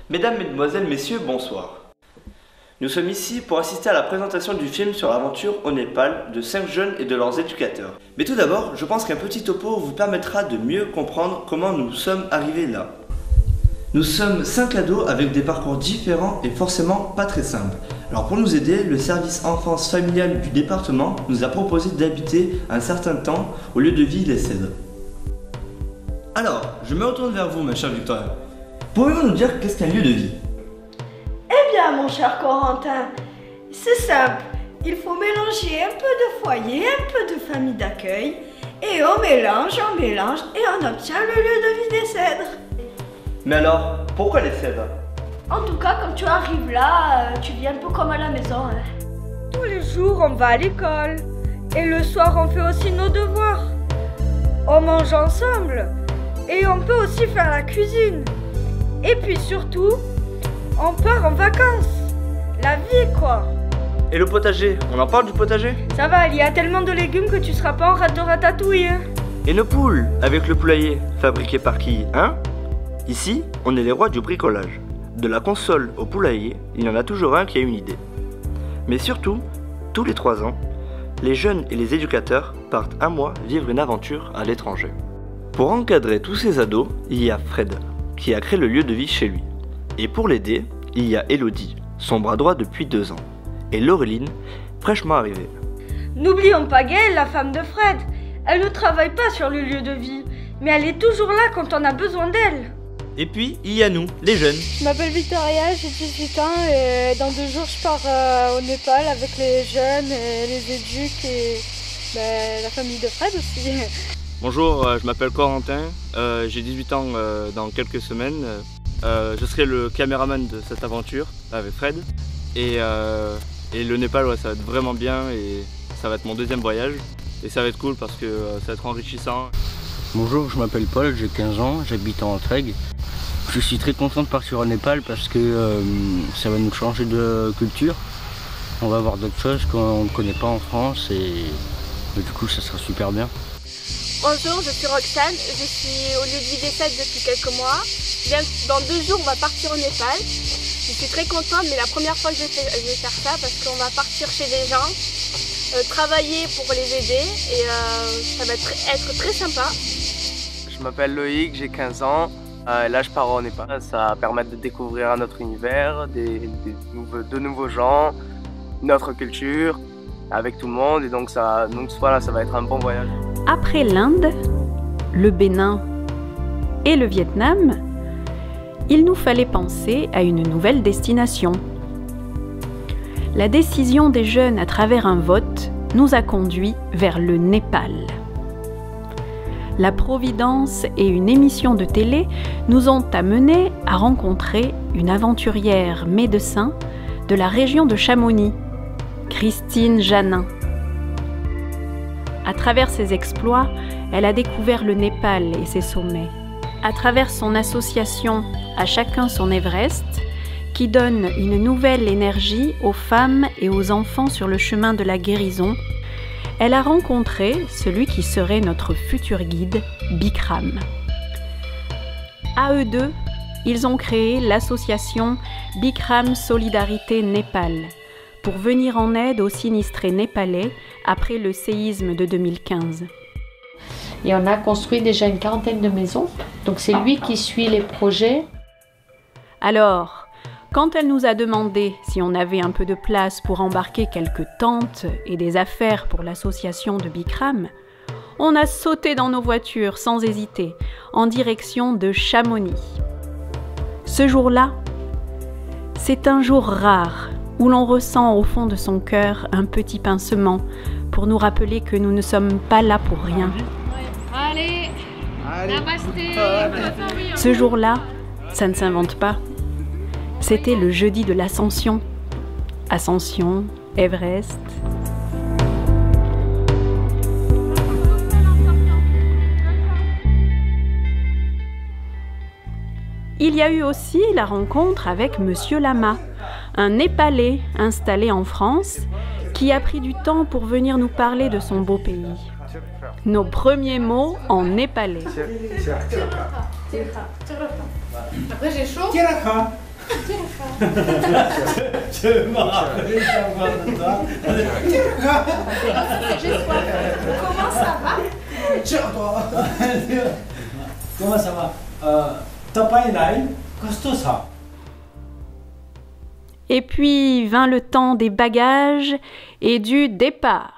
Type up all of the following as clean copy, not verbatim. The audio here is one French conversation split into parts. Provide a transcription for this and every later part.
Mesdames, Mesdemoiselles, Messieurs, bonsoir. Nous sommes ici pour assister à la présentation du film sur l'aventure au Népal de 5 jeunes et de leurs éducateurs. Mais tout d'abord, je pense qu'un petit topo vous permettra de mieux comprendre comment nous sommes arrivés là. Nous sommes 5 ados avec des parcours différents et forcément pas très simples. Alors pour nous aider, le service enfance familiale du département nous a proposé d'habiter un certain temps au lieu de vie Les Cèdres. Alors, je me retourne vers vous, ma chère Victoria. Pouvez-vous nous dire qu'est-ce qu'un lieu de vie? Eh bien, mon cher Corentin, c'est simple. Il faut mélanger un peu de foyer, un peu de famille d'accueil, et on mélange, et on obtient le lieu de vie des Cèdres. Mais alors, pourquoi les Cèdres? En tout cas, quand tu arrives là, tu vis un peu comme à la maison. Tous les jours, on va à l'école. Et le soir, on fait aussi nos devoirs. On mange ensemble. Et on peut aussi faire la cuisine. Et puis surtout, on part en vacances. La vie, quoi. Et le potager? On en parle du potager? Ça va, il y a tellement de légumes que tu seras pas en rate de ratatouille. Et nos poules, avec le poulailler, fabriqué par qui, hein? Ici, on est les rois du bricolage. De la console au poulailler, il y en a toujours un qui a une idée. Mais surtout, tous les 3 ans, les jeunes et les éducateurs partent un mois vivre une aventure à l'étranger. Pour encadrer tous ces ados, il y a Fred, qui a créé le lieu de vie chez lui. Et pour l'aider, il y a Elodie, son bras droit depuis 2 ans, et Laureline, fraîchement arrivée. N'oublions pas Gaëlle, la femme de Fred. Elle ne travaille pas sur le lieu de vie, mais elle est toujours là quand on a besoin d'elle. Et puis, il y a nous, les jeunes. Je m'appelle Victoria, j'ai 18 ans et dans 2 jours je pars au Népal avec les jeunes, les éducs et la famille de Fred aussi. Bonjour, je m'appelle Corentin, j'ai 18 ans dans quelques semaines. Je serai le caméraman de cette aventure avec Fred. Et le Népal, ouais, ça va être vraiment bien et ça va être mon 2e voyage. Et ça va être cool parce que ça va être enrichissant. Bonjour, je m'appelle Paul, j'ai 15 ans, j'habite en Entraigues. Je suis très content de partir au Népal parce que ça va nous changer de culture. On va voir d'autres choses qu'on ne connaît pas en France et du coup ça sera super bien. Bonjour, je suis Roxane, je suis au lieu de vie des Cèdres depuis quelques mois. Dans 2 jours, on va partir au Népal. Je suis très contente, mais la première fois que je vais faire ça parce qu'on va partir chez des gens, travailler pour les aider et ça va être très sympa. Je m'appelle Loïc, j'ai 15 ans. Là, je pars au Népal. Ça va permettre de découvrir un autre univers, de nouveaux gens, notre culture, avec tout le monde. Et donc voilà, ça va être un bon voyage. Après l'Inde, le Bénin et le Vietnam, il nous fallait penser à une nouvelle destination. La décision des jeunes à travers un vote nous a conduits vers le Népal. La Providence et une émission de télé nous ont amenés à rencontrer une aventurière médecin de la région de Chamonix, Christine Janin. À travers ses exploits, elle a découvert le Népal et ses sommets. À travers son association À chacun son Everest, qui donne une nouvelle énergie aux femmes et aux enfants sur le chemin de la guérison, elle a rencontré celui qui serait notre futur guide, Bikram. À eux deux, ils ont créé l'association Bikram Solidarité Népal pour venir en aide aux sinistrés népalais après le séisme de 2015. Et on a construit déjà une 40aine de maisons, donc c'est lui qui suit les projets. Alors, quand elle nous a demandé si on avait un peu de place pour embarquer quelques tentes et des affaires pour l'association de Bikram, on a sauté dans nos voitures sans hésiter, en direction de Chamonix. Ce jour-là, c'est un jour rare où l'on ressent au fond de son cœur un petit pincement pour nous rappeler que nous ne sommes pas là pour rien. Allez. Ce jour-là, ça ne s'invente pas. C'était le jeudi de l'Ascension. Ascension, Everest. Il y a eu aussi la rencontre avec Monsieur Lama, un Népalais installé en France qui a pris du temps pour venir nous parler de son beau pays. Nos premiers mots en népalais. Après j'ai chaud. Je me rappelle savoir de toi. Comment ça va? Comment ça va? Tapai nai, costaud ça. Et puis vint le temps des bagages et du départ.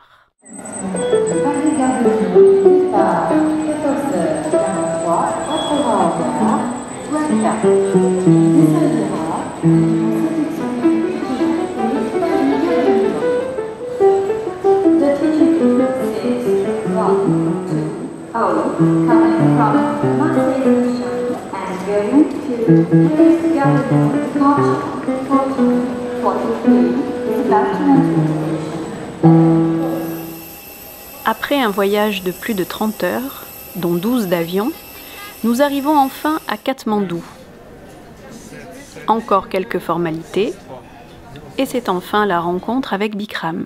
Après un voyage de plus de 30 heures, dont 12 d'avion, nous arrivons enfin à Katmandou. Encore quelques formalités, et c'est enfin la rencontre avec Bikram.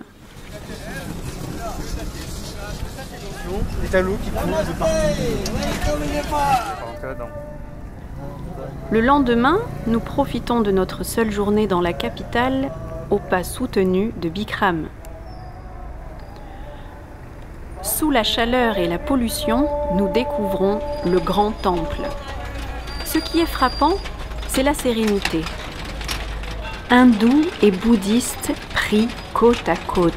Le lendemain, nous profitons de notre seule journée dans la capitale au pas soutenu de Bikram. Sous la chaleur et la pollution, nous découvrons le grand temple. Ce qui est frappant, c'est la sérénité. Hindous et bouddhistes pris côte à côte.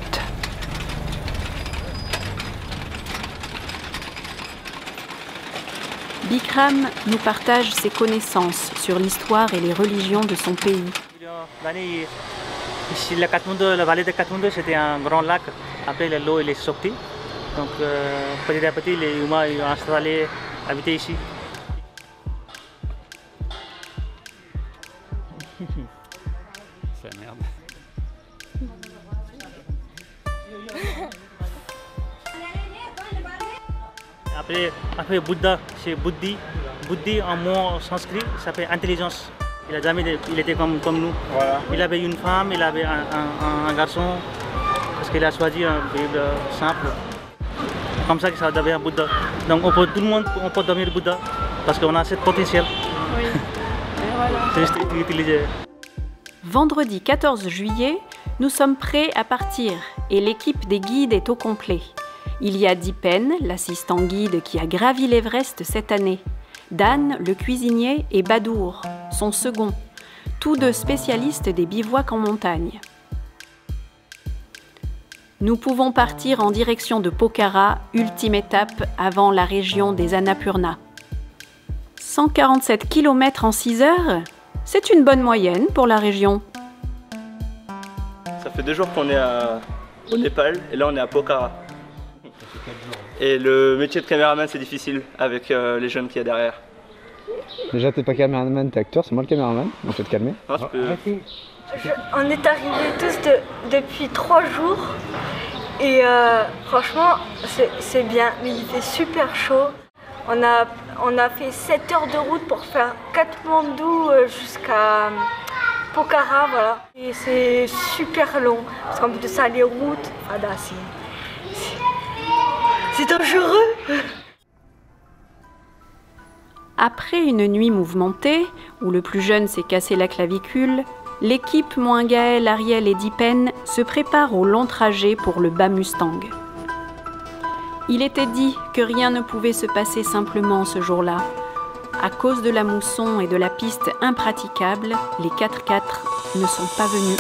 Bikram nous partage ses connaissances sur l'histoire et les religions de son pays. Ici, la vallée de Katmandou, c'était un grand lac. Après, l'eau est sortie. Donc, petit à petit, les humains ont installé, habité ici. C'est merde. Après Bouddha, c'est Bouddhi. Bouddhi, en mot sanskrit, ça s'appelle intelligence. Il était comme nous. Voilà. Il avait une femme, il avait un garçon, parce qu'il a choisi un Bible simple. Comme ça que ça devient Bouddha. Donc tout le monde peut devenir Bouddha, parce qu'on a ce potentiel. Oui. Voilà. C'est juste utilisé. Vendredi 14 juillet, nous sommes prêts à partir et l'équipe des guides est au complet. Il y a Dipen, l'assistant guide qui a gravi l'Everest cette année, Dan, le cuisinier, et Badour, son second, tous deux spécialistes des bivouacs en montagne. Nous pouvons partir en direction de Pokhara, ultime étape avant la région des Annapurna. 147 km en 6 heures, c'est une bonne moyenne pour la région. Ça fait 2 jours qu'on est au Népal et là on est à Pokhara. Et le métier de caméraman c'est difficile avec les jeunes qu'il y a derrière. Déjà t'es pas caméraman, t'es acteur, c'est moi le caméraman, on peut te calmer. On est arrivés tous depuis 3 jours et franchement c'est bien, mais il fait super chaud. On a fait 7 heures de route pour faire Katmandou jusqu'à Pokhara, voilà. Et c'est super long, parce qu'en plus de ça les routes, c'est dangereux. Après une nuit mouvementée, où le plus jeune s'est cassé la clavicule, l'équipe moins Gaël, Ariel et Dipen se prépare au long trajet pour le bas Mustang. Il était dit que rien ne pouvait se passer simplement ce jour-là. À cause de la mousson et de la piste impraticable, les 4x4 ne sont pas venus.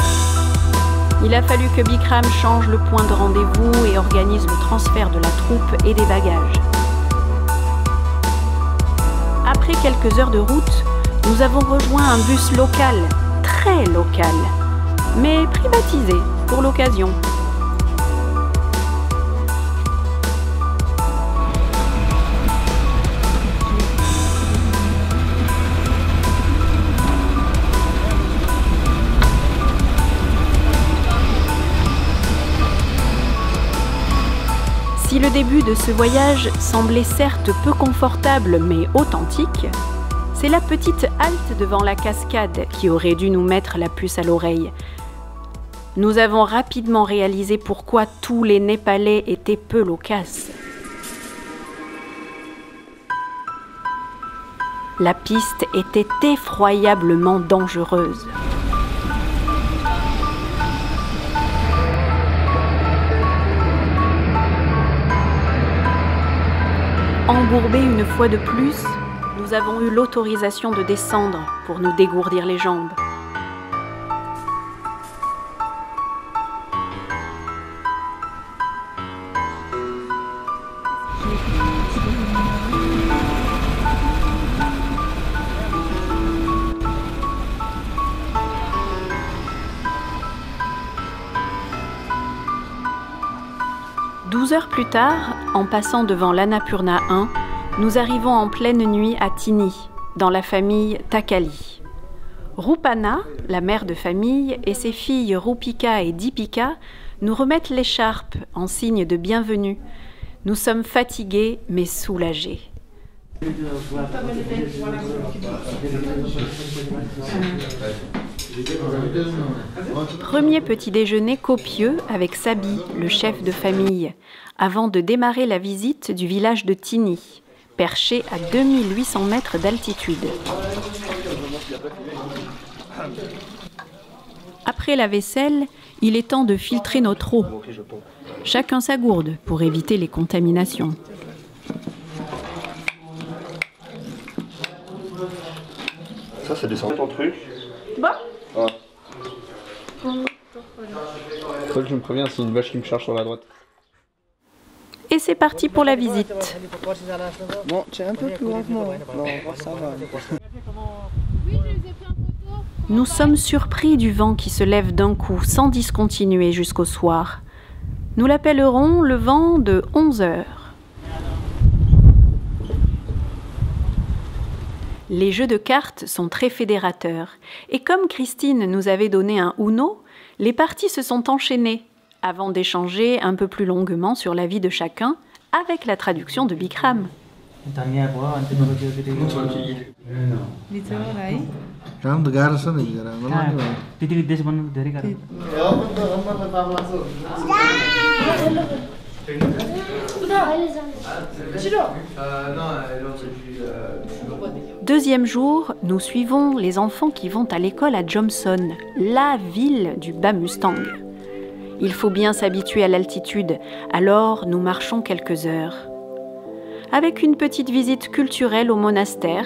Il a fallu que Bikram change le point de rendez-vous et organise le transfert de la troupe et des bagages. Après quelques heures de route, nous avons rejoint un bus local, très local, mais privatisé pour l'occasion. Si le début de ce voyage semblait certes peu confortable mais authentique, c'est la petite halte devant la cascade qui aurait dû nous mettre la puce à l'oreille. Nous avons rapidement réalisé pourquoi tous les Népalais étaient peu loquaces. La piste était effroyablement dangereuse. Embourbés une fois de plus, nous avons eu l'autorisation de descendre pour nous dégourdir les jambes. Heures plus tard, en passant devant l'Annapurna 1, nous arrivons en pleine nuit à Tini, dans la famille Takali. Rupana, la mère de famille, et ses filles Rupika et Deepika nous remettent l'écharpe en signe de bienvenue. Nous sommes fatigués mais soulagés. Premier petit déjeuner copieux avec Sabi, le chef de famille, avant de démarrer la visite du village de Tini, perché à 2800 mètres d'altitude. Après la vaisselle, il est temps de filtrer notre eau. Chacun sa gourde pour éviter les contaminations. Ça, c'est descend ton truc. Bah. Ah. Faut que je me préviens, c'est une vache qui me charge sur la droite. Et c'est parti pour la visite. Bon, tu es un peu plus grand que moi. Non, ça va. Nous sommes surpris du vent qui se lève d'un coup sans discontinuer jusqu'au soir. Nous l'appellerons le vent de 11 heures. Les jeux de cartes sont très fédérateurs. Et comme Christine nous avait donné un Uno, les parties se sont enchaînées, avant d'échanger un peu plus longuement sur la vie de chacun, avec la traduction de Bikram. Deuxième jour, nous suivons les enfants qui vont à l'école à Jomsom, la ville du Bas-Mustang. Il faut bien s'habituer à l'altitude, alors nous marchons quelques heures. Avec une petite visite culturelle au monastère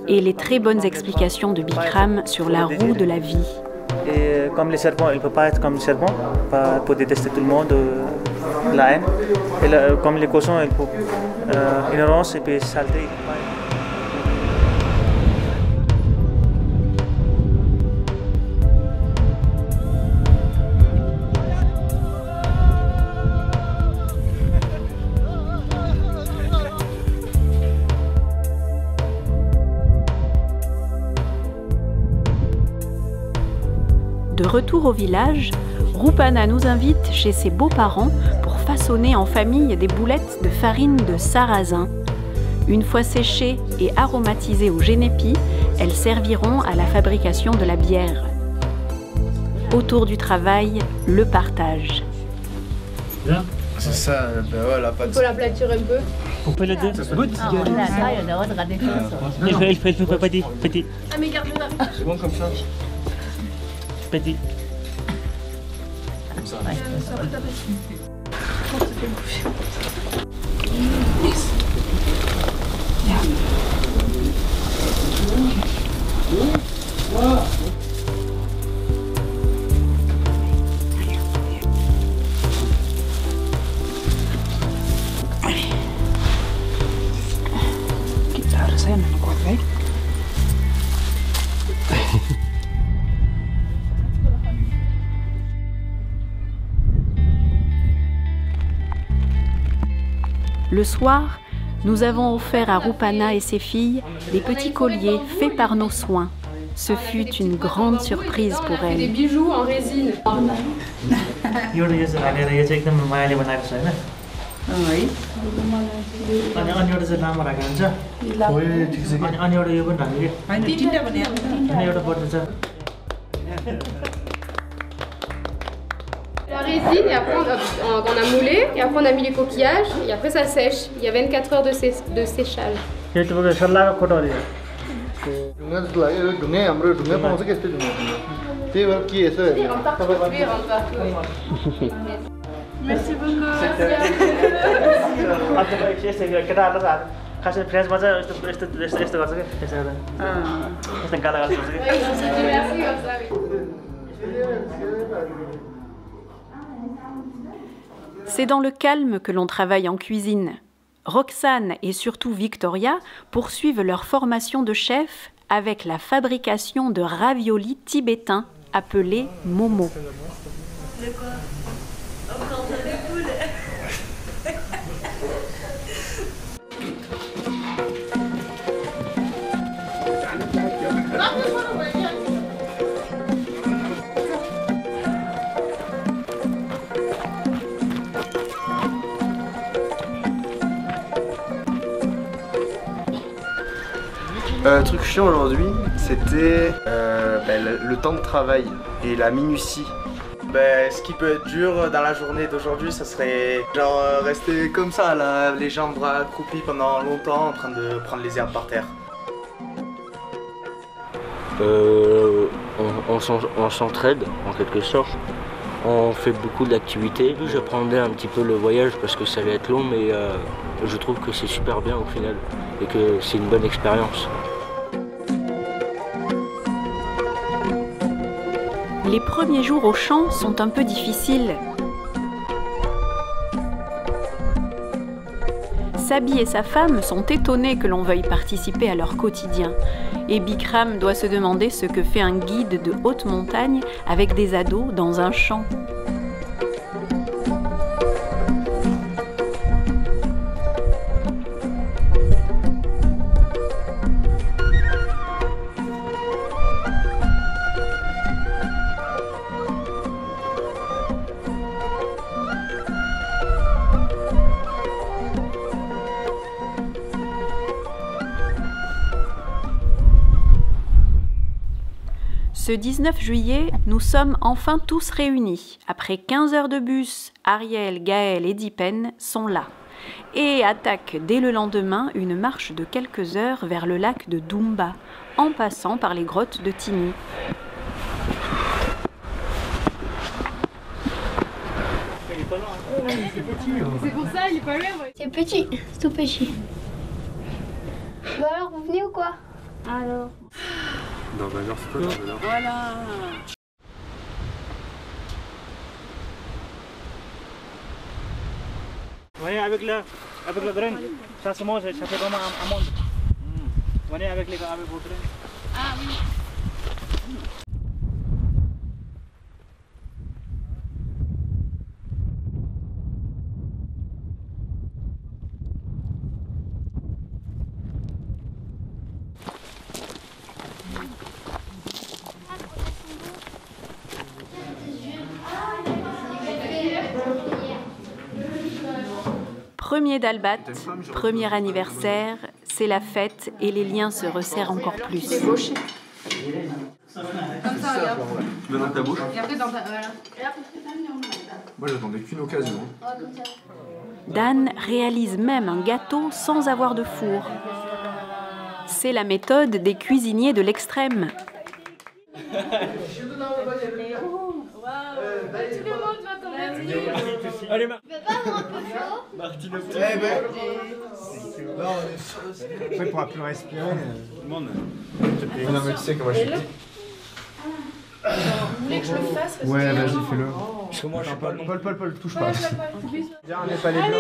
et les très bonnes explications de Bikram sur la roue de la vie. Et comme les serpents, il ne peut pas être comme les serpents, pour détester tout le monde, la haine. Et comme les cochons, il faut ignorance et puis saleté. De retour au village, Rupana nous invite chez ses beaux-parents pour façonner en famille des boulettes de farine de sarrasin. Une fois séchées et aromatisées au génépi, elles serviront à la fabrication de la bière. Autour du travail, le partage. C'est ça, ben ouais, la pâte. Il faut l'aplatir un peu. On peut le deux. Il fait petit. Ah mais garde-le. C'est bon comme ça. Petit. Comme ça. Le soir, nous avons offert à Rupana et ses filles des petits colliers faits par nos soins. Ce fut une grande surprise pour elles. Des bijoux en résine. La résine, et après on a moulé, et après on a mis les coquillages, et après ça sèche. Il y a 24 heures de séchage. Merci beaucoup. C'est dans le calme que l'on travaille en cuisine. Roxane et surtout Victoria poursuivent leur formation de chef avec la fabrication de raviolis tibétains appelés momo. Truc chiant aujourd'hui, c'était le temps de travail et la minutie. Ce qui peut être dur dans la journée d'aujourd'hui, ça serait genre rester comme ça, là, les jambes accroupies pendant longtemps en train de prendre les herbes par terre. On s'entraide en quelque sorte. On fait beaucoup d'activités. J'apprendais un petit peu le voyage parce que ça allait être long, mais je trouve que c'est super bien au final et que c'est une bonne expérience. Les premiers jours au champ sont un peu difficiles. Sabi et sa femme sont étonnés que l'on veuille participer à leur quotidien. Et Bikram doit se demander ce que fait un guide de haute montagne avec des ados dans un champ. Ce 19 juillet, nous sommes enfin tous réunis. Après 15 heures de bus, Ariel, Gaël et Dipen sont là et attaquent dès le lendemain une marche de quelques heures vers le lac de Dumba, en passant par les grottes de Tini. C'est pour ça, il est pas loin. C'est petit, c'est tout petit. Bon alors, vous venez ou quoi? Alors. Dans 20 heures, c'est quoi dans 20 heures? Voilà. Voyez avec le grain, ça se mange, ça fait vraiment un monde. Voyez avec vos grains. Ah oui. Premier d'Albat, premier anniversaire, c'est la fête et les liens se resserrent encore plus. Comme ça, regarde. Mets dans ta bouche. Et après dans ta... Voilà. Moi, j'attendais qu'une occasion. Dan réalise même un gâteau sans avoir de four. C'est la méthode des cuisiniers de l'extrême. Allez, Martine. Après, il pourra plus respirer. Non, mais tu sais comment je suis. Vous voulez que je le fasse? Ouais, vas-y, fais-le. Parce que moi, je suis pas non. Paul, touche pas. Viens, on n'est pas les blancs.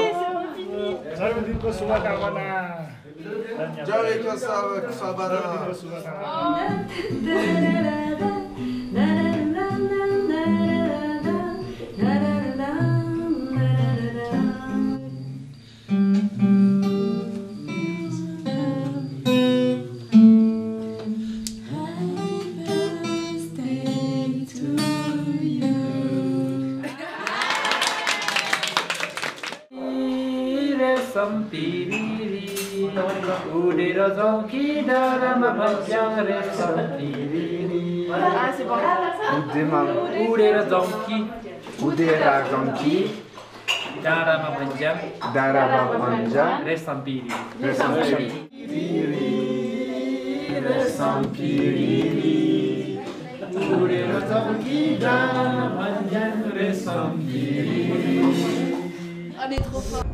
Ah, c'est bon.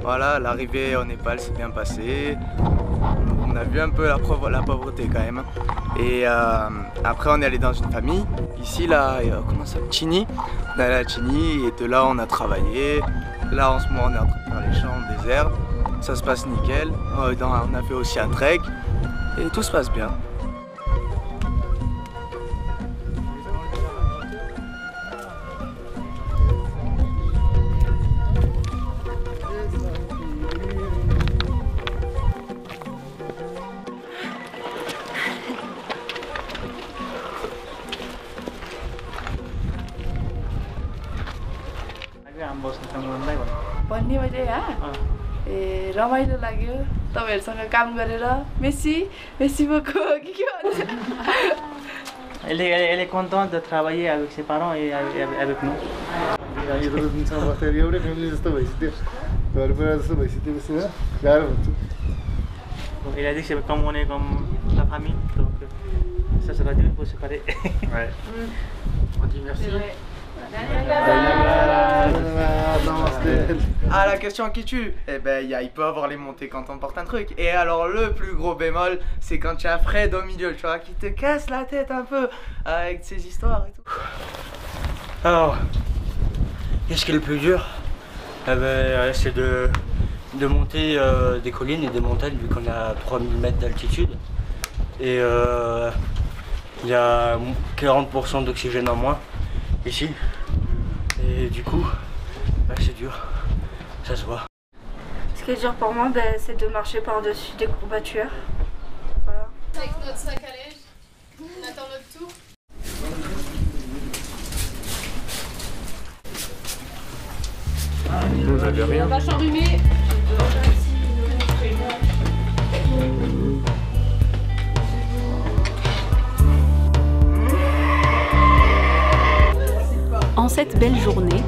Voilà, l'arrivée au Népal s'est bien passée. On a vu un peu la pauvreté quand même. Et après on est allé dans une famille. Ici là, comment ça s'appelle, Chini. On est allé à Chini et de là on a travaillé. Là en ce moment on est en train de faire les champs, des herbes. Ça se passe nickel. On a fait aussi un trek et tout se passe bien. भन्ने मैले यहाँ ए रमाइलो लाग्यो तपाईहरुसँग काम गरेर मेसी भएको के भन्छ Elle est contente de travailler avec ses parents et avec nous. Il a dit que c'est comme on est comme la famille, donc ça sera dur pour se séparer. Ouais. On dit merci. Ah, la question qui tue, eh ben il peut avoir les montées quand on porte un truc. Et alors le plus gros bémol, c'est quand tu as Fred au milieu, tu vois, qui te casse la tête un peu avec ses histoires et tout. Alors, qu'est-ce qui est le plus dur? Eh ben, c'est de monter des collines et des montagnes vu qu'on a 3000 mètres d'altitude. Et il y a 40% d'oxygène en moins ici. Et du coup, c'est dur, ça se voit. Ce qui est dur pour moi, c'est de marcher par-dessus des courbatures. Voilà. Avec notre sac à lèche, on attend notre tour. Vous n'avez rien. Vache enrhumée. En cette belle journée,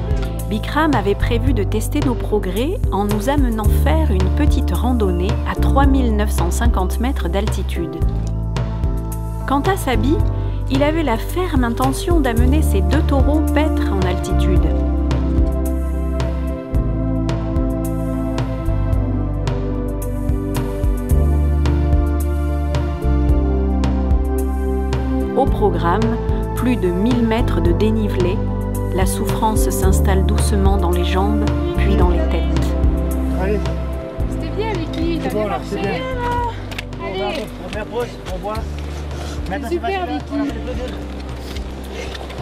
Bikram avait prévu de tester nos progrès en nous amenant faire une petite randonnée à 3950 mètres d'altitude. Quant à Sabi, il avait la ferme intention d'amener ses 2 taureaux paître en altitude. Au programme, plus de 1000 mètres de dénivelé. La souffrance s'installe doucement dans les jambes, puis dans les têtes. Allez. C'était bien, Vicky, t'as bien marché. Allez. Première pause, on voit. Super, Vicky.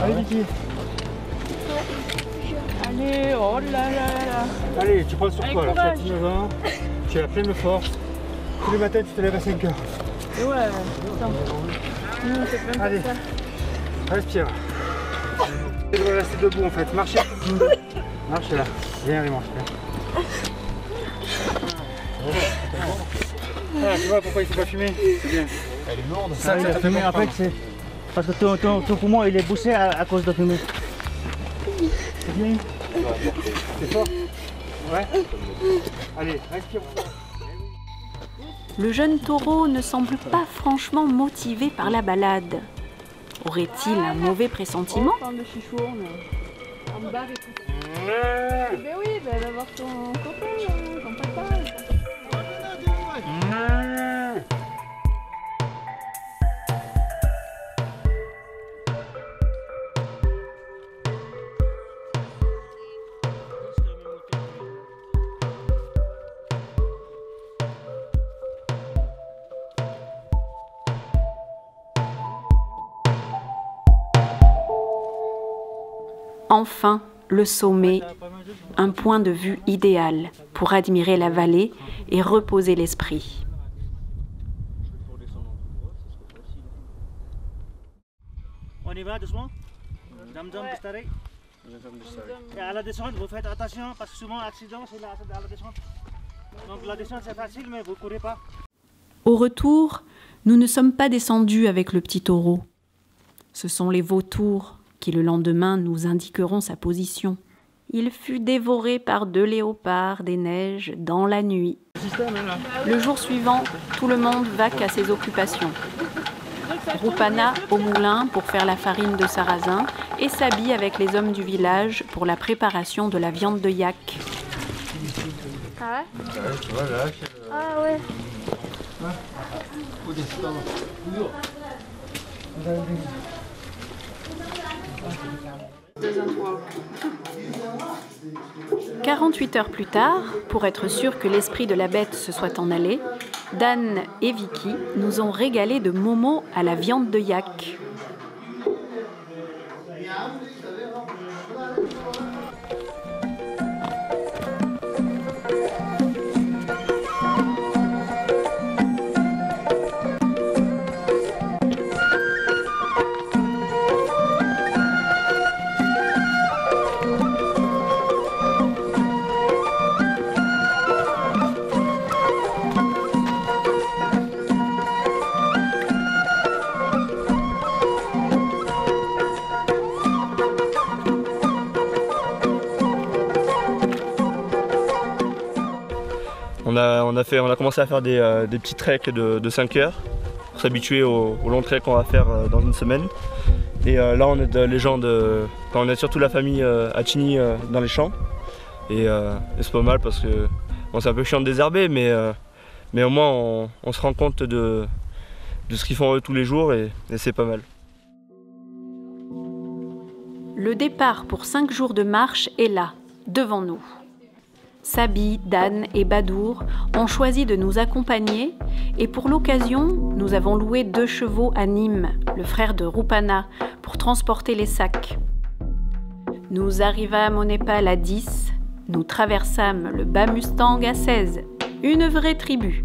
Allez, Vicky. Allez, oh là là là. Allez, tu prends sur toi, là. Tu as 19 ans, tu as pleine de force. Tous les matins, tu te lèves à 5 heures. Et ouais, c'est allez, respire. Tu dois rester debout en fait, marchez. Marchez là, viens les manches. Ah, tu vois pourquoi il ne faut pas fumer? C'est bien. Elle est lourde. Ça, la fumée en fait, c'est parce que ton poumon il est bouché à cause de fumée. C'est bien. C'est fort. Ouais. Allez, respire. Le jeune taureau ne semble pas franchement motivé par la balade. Aurait-il un mauvais pressentiment? Ben oui, ben va voir ton copain, ton papa. Enfin, le sommet, un point de vue idéal pour admirer la vallée et reposer l'esprit. On y va doucement. Dam-dam Bistari. Et à la descente, vous faites attention parce que souvent l'accident c'est à la descente. Donc la descente c'est facile mais vous ne courez pas. Au retour, nous ne sommes pas descendus avec le petit taureau. Ce sont les vautours qui le lendemain nous indiqueront sa position. Il fut dévoré par 2 léopards des neiges dans la nuit. Le jour suivant, tout le monde vaque à ses occupations. Rupana au moulin pour faire la farine de sarrasin et Sabi avec les hommes du village pour la préparation de la viande de yak. Ah ouais? Ouais, tu vois, là, Ah ouais. « 48 heures plus tard, pour être sûr que l'esprit de la bête se soit en allé, Dan et Vicky nous ont régalé de momo à la viande de yak. On a commencé à faire des petits treks de 5 heures pour s'habituer au long trek qu'on va faire dans une semaine. Et là on est on est surtout la famille à Chini dans les champs. Et c'est pas mal parce que bon, c'est un peu chiant de désherber, mais au moins on se rend compte de ce qu'ils font eux tous les jours et c'est pas mal. Le départ pour 5 jours de marche est là, devant nous. Sabi, Dan et Badour ont choisi de nous accompagner et pour l'occasion, nous avons loué 2 chevaux à Nîmes, le frère de Rupana, pour transporter les sacs. Nous arrivâmes au Népal à 10, nous traversâmes le Bas Mustang à 16, une vraie tribu.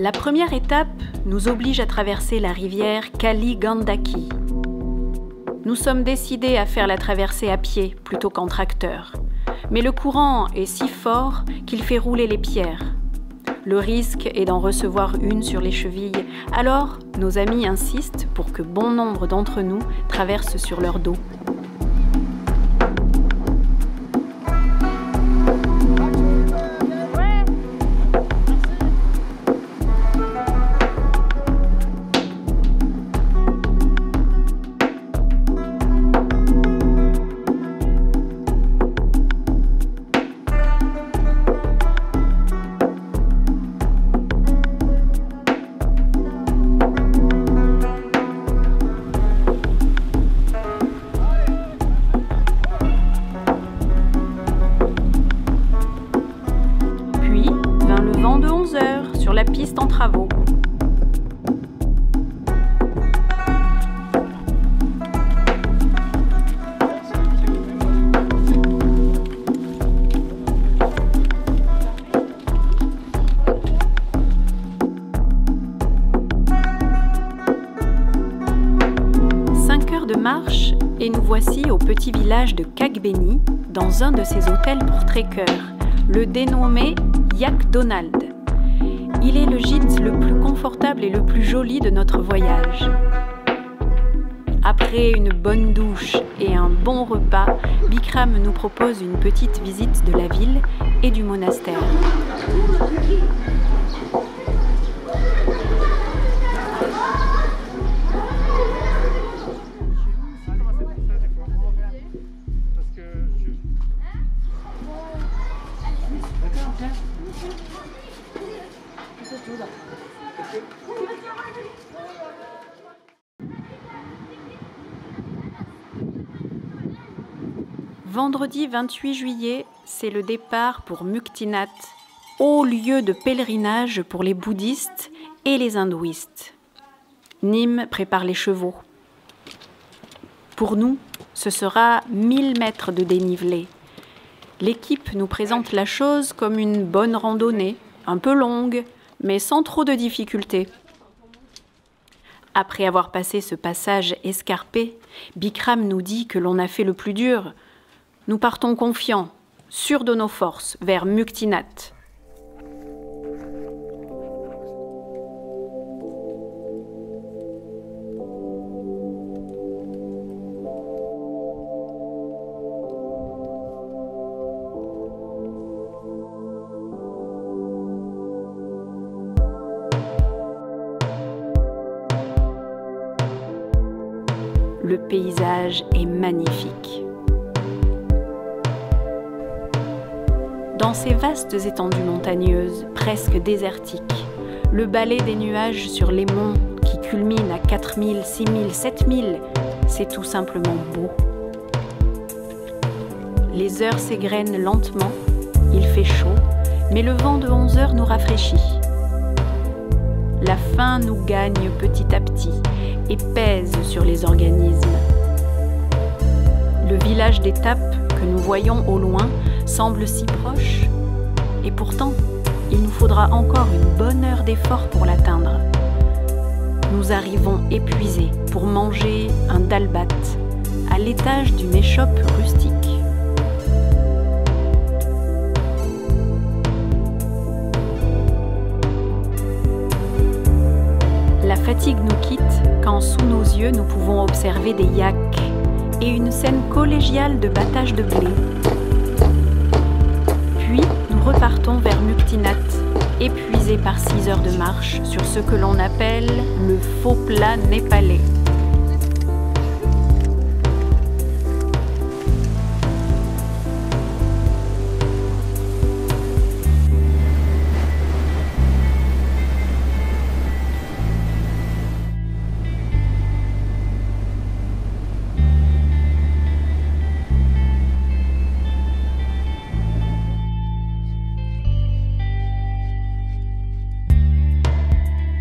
La première étape nous oblige à traverser la rivière Kali Gandaki. Nous sommes décidés à faire la traversée à pied plutôt qu'en tracteur. Mais le courant est si fort qu'il fait rouler les pierres. Le risque est d'en recevoir une sur les chevilles. Alors, nos amis insistent pour que bon nombre d'entre nous traversent sur leur dos. En travaux. De marche et nous voici au petit village de Kagbeni, dans un de ces hôtels pour trekkers, le dénommé Yak Donald. Il est le gîte le plus confortable et le plus joli de notre voyage. Après une bonne douche et un bon repas, Bikram nous propose une petite visite de la ville et du monastère. Vendredi 28 juillet, c'est le départ pour Muktinath, haut lieu de pèlerinage pour les bouddhistes et les hindouistes. Nîmes prépare les chevaux. Pour nous, ce sera 1000 mètres de dénivelé. L'équipe nous présente la chose comme une bonne randonnée, un peu longue, mais sans trop de difficultés. Après avoir passé ce passage escarpé, Bikram nous dit que l'on a fait le plus dur. Nous partons confiants, sûrs de nos forces, vers Muktinath. le paysage est magnifique. Dans ces vastes étendues montagneuses, presque désertiques, le balai des nuages sur les monts qui culminent à 4000, 6000, 7000, c'est tout simplement beau. Les heures s'égrènent lentement, il fait chaud, mais le vent de 11 heures nous rafraîchit. La faim nous gagne petit à petit et pèse sur les organismes. Le village d'étape que nous voyons au loin semble si proche, et pourtant, il nous faudra encore une bonne heure d'effort pour l'atteindre. Nous arrivons épuisés pour manger un dalbat à l'étage d'une échoppe rustique. La fatigue nous quitte quand sous nos yeux nous pouvons observer des yaks et une scène collégiale de battage de blé. Puis nous repartons vers Muktinat, épuisés par 6 heures de marche sur ce que l'on appelle le faux plat népalais.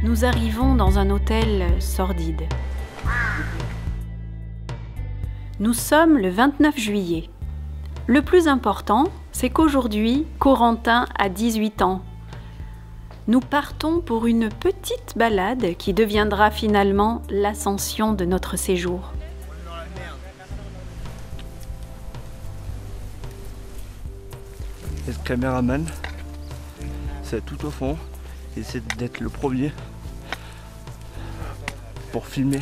Nous arrivons dans un hôtel sordide. Nous sommes le 29 juillet. Le plus important, c'est qu'aujourd'hui, Corentin a 18 ans. Nous partons pour une petite balade qui deviendra finalement l'ascension de notre séjour. Et le caméraman, c'est tout au fond, il essaie d'être le premier pour filmer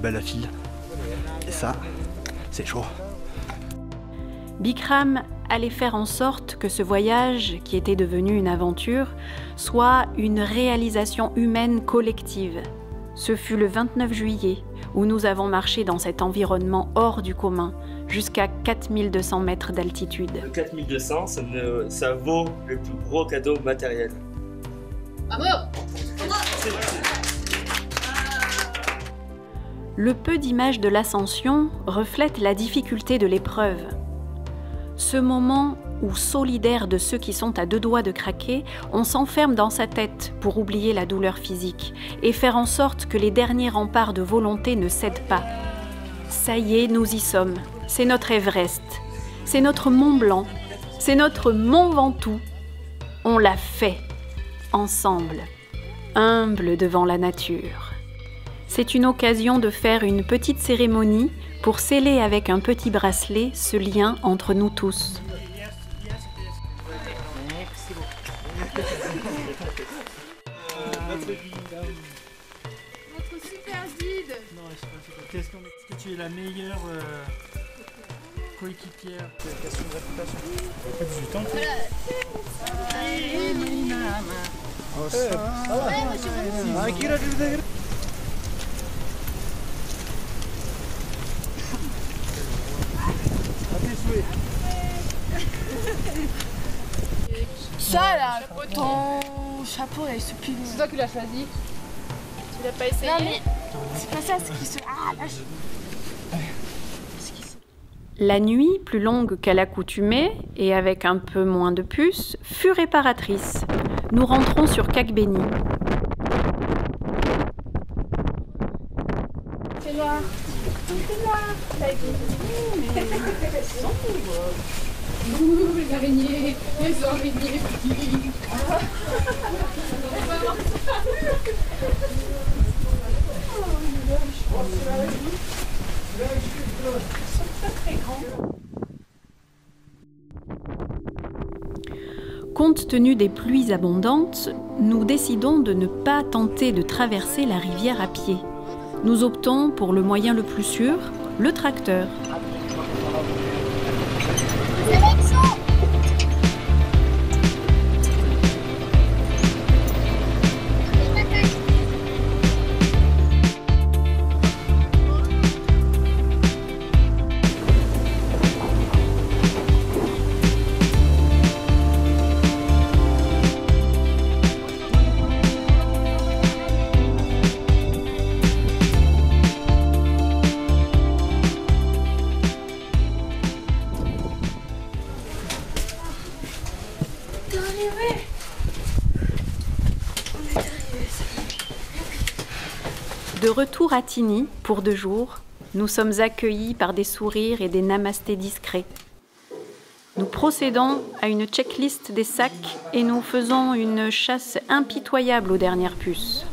la file. Et ça, c'est chaud. Bikram allait faire en sorte que ce voyage, qui était devenu une aventure, soit une réalisation humaine collective. Ce fut le 29 juillet où nous avons marché dans cet environnement hors du commun, jusqu'à 4200 mètres d'altitude. 4200, ça vaut le plus gros cadeau matériel. Bravo! Le peu d'images de l'ascension reflète la difficulté de l'épreuve. Ce moment où, solidaire de ceux qui sont à 2 doigts de craquer, on s'enferme dans sa tête pour oublier la douleur physique et faire en sorte que les derniers remparts de volonté ne cèdent pas. Ça y est, nous y sommes. C'est notre Everest, c'est notre Mont Blanc, c'est notre Mont Ventoux. On l'a fait, ensemble, humble devant la nature. C'est une occasion de faire une petite cérémonie pour sceller avec un petit bracelet ce lien entre nous tous. Notre super guide. Non, je sais pas. Est-ce que tu es la meilleure coéquipière? C'est une question de réputation. Ça fait 18 ans. Ça là, ton chapeau là, il se plie. C'est toi qui l'as choisi. Tu l'as pas essayé? Non mais c'est pas ça, c'est qu'il se... Ah là, La nuit, plus longue qu'à l'accoutumée et avec un peu moins de puces, fut réparatrice. Nous rentrons sur Kagbeni. C'est noir. C'est noir. Les araignées, les araignées. Compte tenu des pluies abondantes, nous décidons de ne pas tenter de traverser la rivière à pied. Nous optons pour le moyen le plus sûr, le tracteur. De retour à Tini pour 2 jours, nous sommes accueillis par des sourires et des namastés discrets. Nous procédons à une checklist des sacs et nous faisons une chasse impitoyable aux dernières puces.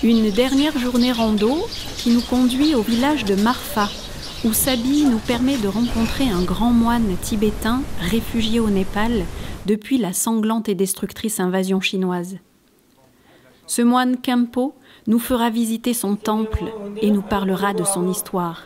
Une dernière journée rando qui nous conduit au village de Marfa, où Sabi nous permet de rencontrer un grand moine tibétain réfugié au Népal depuis la sanglante et destructrice invasion chinoise. Ce moine Khenpo nous fera visiter son temple et nous parlera de son histoire.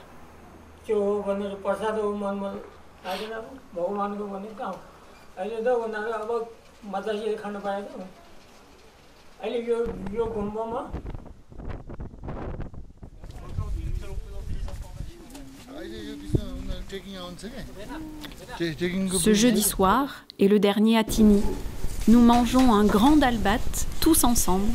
Ce jeudi soir est le dernier à Tini. Nous mangeons un grand dalbat tous ensemble.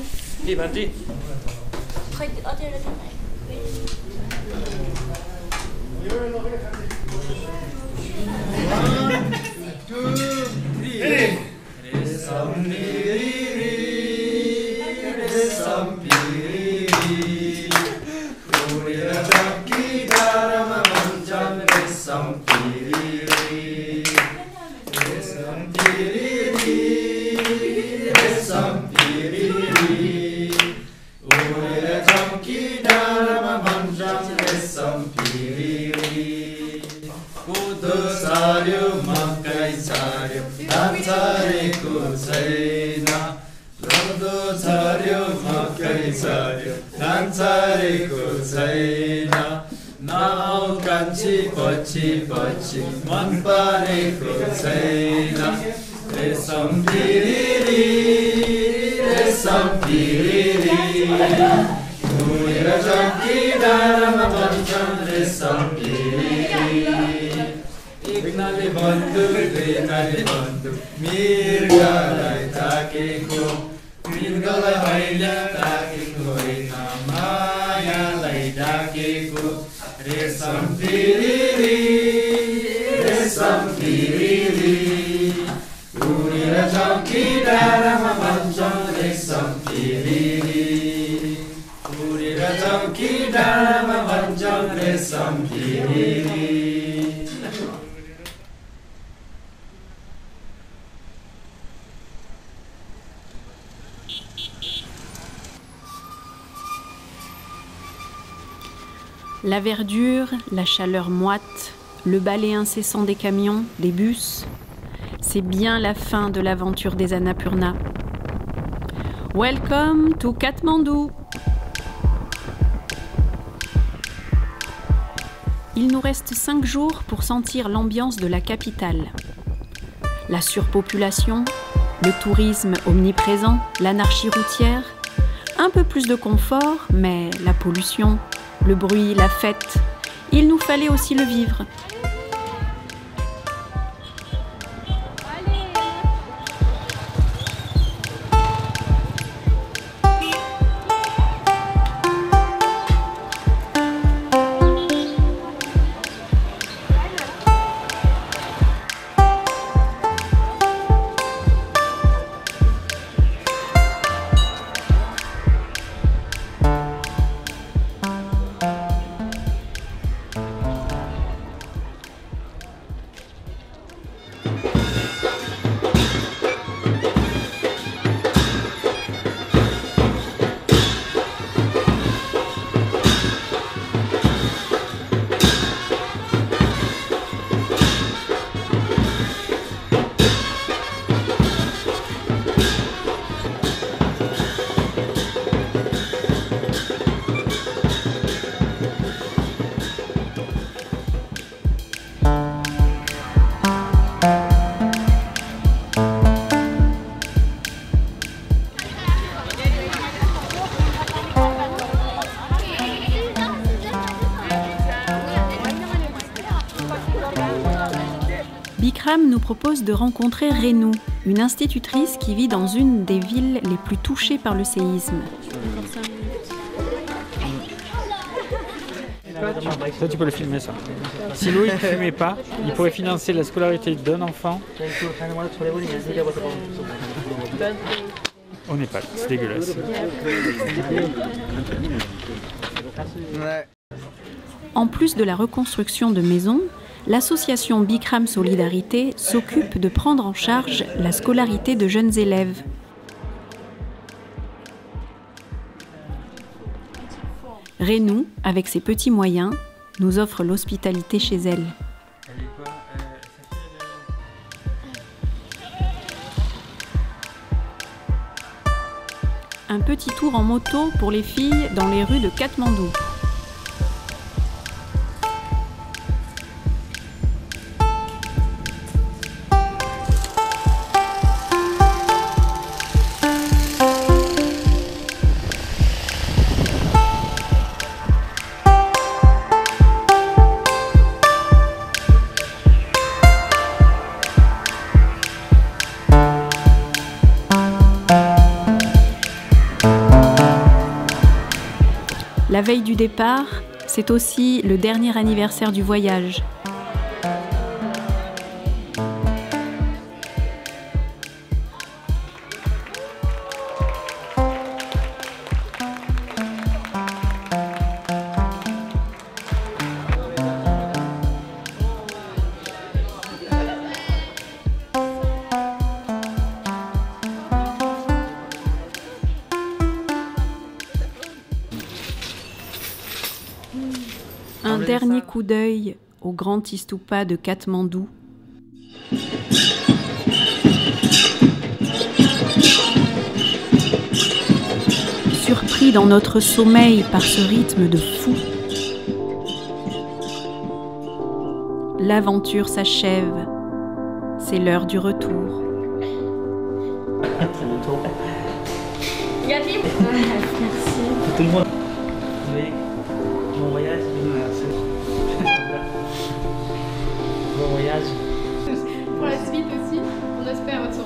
La verdure, la chaleur moite, le balai incessant des camions, des bus, c'est bien la fin de l'aventure des Annapurna. Welcome to Katmandou! Il nous reste 5 jours pour sentir l'ambiance de la capitale. La surpopulation, le tourisme omniprésent, l'anarchie routière, un peu plus de confort, mais la pollution, le bruit, la fête, il nous fallait aussi le vivre. Bikram nous propose de rencontrer Rénou, une institutrice qui vit dans une des villes les plus touchées par le séisme. Ça, tu peux le filmer, ça. Si Loïc ne fumait pas, il pourrait financer la scolarité d'un enfant au Népal. C'est dégueulasse. En plus de la reconstruction de maisons, l'association Bikram Solidarité s'occupe de prendre en charge la scolarité de jeunes élèves. Rénou, avec ses petits moyens, nous offre l'hospitalité chez elle. Un petit tour en moto pour les filles dans les rues de Katmandou. La veille du départ, c'est aussi le dernier anniversaire du voyage. Un dernier coup d'œil au grand Istupa de Katmandou. Surpris dans notre sommeil par ce rythme de fou, l'aventure s'achève. C'est l'heure du retour. Merci. Tout le monde. Oui. Bon voyage. Bon voyage. Pour la suite aussi, on espère se